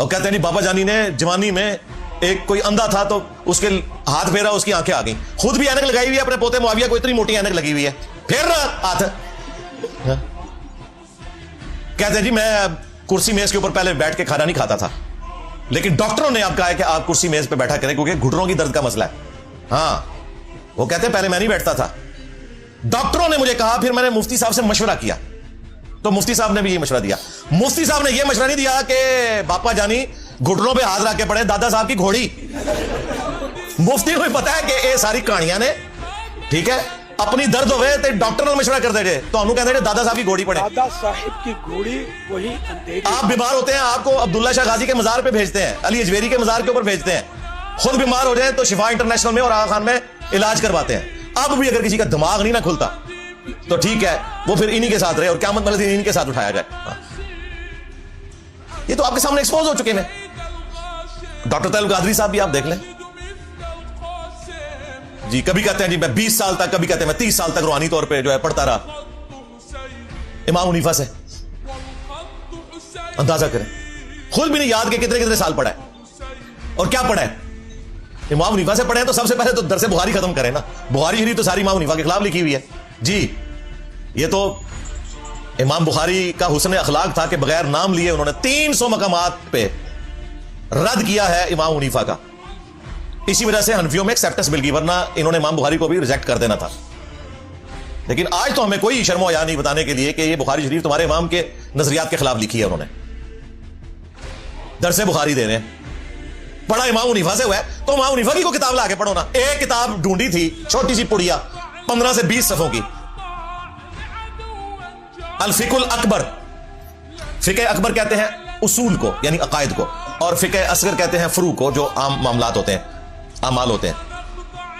اور کہتے ہیں جی بابا جانی نے جوانی میں ایک کوئی اندھا تھا تو اس کے ہاتھ پھیرا, اس کی آنکھیں آ گئیں. خود بھی اینک لگائی ہوئی ہے, اپنے پوتے معاویہ کو اتنی موٹی اینک لگی ہوئی ہے, پھیر رہا ہاتھ. کہتے ہیں جی میں کرسی میز کے اوپر پہلے بیٹھ کے کھانا نہیں کھاتا تھا, لیکن ڈاکٹروں نے آپ کہا ہے کہ آپ کرسی میز پہ بیٹھا کریں کیونکہ گھٹنوں کی درد کا مسئلہ ہے. ہاں وہ کہتے ہیں پہلے میں نہیں بیٹھتا تھا, ڈاکٹروں نے مجھے کہا, پھر میں نے مفتی صاحب سے مشورہ کیا تو مفتی صاحب نے بھی یہ مشورہ دیا. مفتی صاحب نے یہ مشورہ نہیں دیا کہ باپا جانی گھٹنوں پہ ہاتھ رکھ کے پڑے دادا صاحب کی گھوڑی. مفتی کو پتا ہے کہ یہ ساری کہانیاں نے, ٹھیک ہے, اپنی درد ہوئے تو ڈاکٹر نے مشورہ کرتے رہے تو انہوں کہتے ہیں دادا صاحب کی گھوڑی پڑے. دادا صاحب کی گھوڑی وہی اندھیری. آپ بیمار ہوتے ہیں, آپ کو عبداللہ شاہ غازی کے مزار پہ بھیجتے ہیں, علی اجویری کے مزار کے اوپر بھیجتے ہیں. خود بیمار ہو جائیں تو شفا انٹرنیشنل میں اور آغا خان میں علاج کرواتے ہیں. اب بھی اگر کسی کا دماغ نہیں نہ کھلتا تو ٹھیک ہے, وہ پھر انہی کے ساتھ رہے اور قیامت والے دن انہی کے ساتھ اٹھایا جائے. یہ تو آپ کے سامنے ایکسپوز ہو چکے ہیں. ڈاکٹر طیب القادری صاحب بھی آپ دیکھ لیں جی, کبھی کہتے ہیں جی میں 20 سال تک, کبھی کہتے ہیں میں 30 سال تک روحانی طور پہ جو ہے پڑھتا رہا. امام حنیفہ سے اندازہ کریں, خود بھی نہیں یاد کہ کتنے کتنے سال پڑھا ہے اور کیا پڑھا ہے. امام حنیفہ سے پڑھے تو سب سے پہلے تو درس بخاری ختم کریں نا. بخاری شریف تو ساری امام حنیفہ کے خلاف لکھی ہوئی ہے جی. یہ تو امام بخاری کا حسن اخلاق تھا کہ بغیر نام لیے انہوں نے 300 مقامات پہ رد کیا ہے امام حنیفہ کا. اسی وجہ سے حنفیوں میں ایکسیپٹنس مل گئی, ورنہ انہوں نے امام بخاری کو بھی ریجیکٹ کر دینا تھا. لیکن آج تو ہمیں کوئی شرم و حیا نہیں بتانے کے لیے کہ یہ بخاری شریف تمہارے امام کے نظریات کے خلاف لکھی ہے. انہوں نے درس بخاری دے رہے ہیں, پڑھا امام حنیفہ سے ہوا ہے تو امام حنیفہ کی کو کتاب لا کے پڑھو نا. ایک کتاب ڈھونڈی تھی چھوٹی سی پڑیا 15 سے 20 صفحوں کی, الفقہ الاکبر. فقہ اکبر کہتے ہیں اصول کو یعنی عقائد کو, اور فقہ اصغر کہتے ہیں فروع کو جو عام معاملات ہوتے ہیں, اعمال ہوتے ہیں.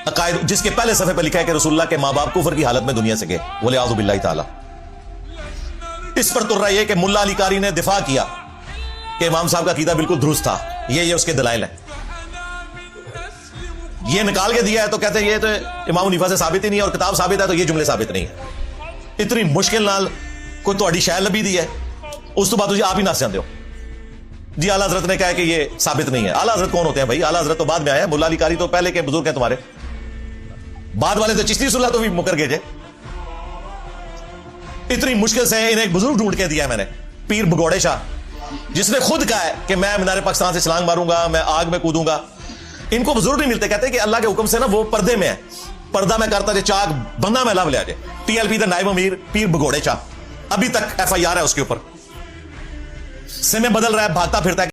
عقائد جس کے پہلے صفحے پہ لکھا ہے کہ رسول اللہ کے ماں باپ کفر کی حالت میں دنیا سے گئے, والعیاذ باللہ تعالی. اس پر تر رہا یہ کہ ملا علی قاری نے دفاع کیا کہ امام صاحب کا عقیدہ بالکل درست تھا, یہ اس کے دلائل ہیں. یہ نکال کے دیا ہے تو کہتے ہیں یہ تو امام حنیفہ سے ثابت ہی نہیں ہے, اور کتاب ثابت ہے تو یہ جملے ثابت نہیں ہے. اتنی مشکل نال کوئی تہاڈی شے لبھی دی ہے, اس تو بعد تجھے آپ ہی نس جاندے ہو جی اعلیٰ حضرت نے کہا کہ یہ ثابت نہیں ہے. اعلیٰ حضرت کون ہوتے ہیں بھائی؟ اعلیٰ حضرت تو بعد میں آیا, ملا علی قاری تو پہلے کے بزرگ ہیں تمہارے. بعد والے تو چشتی رسول اللہ تو بھی مکر گئے. اتنی مشکل سے انہیں ایک بزرگ ڈھونڈ کے دیا ہے میں نے, پیر بگوڑے شاہ, جس نے خود کہا ہے کہ میں مینار پاکستان سے چھلانگ ماروں گا, میں آگ میں کودوں گا. ان کو بزرگ نہیں ملتے, کہتے ہیں کہ اللہ کے حکم سے نا وہ پردے میں ہے, پردہ میں کرتا جائے چاک بندہ میں لو لیا جائے. ٹی ایل پی دا نائب امیر پیر بگوڑے شاہ, ابھی تک ایف آئی آر ہے اس کے اوپر, سمے بدل رہا ہے, بھاگتا پھرتا ہے.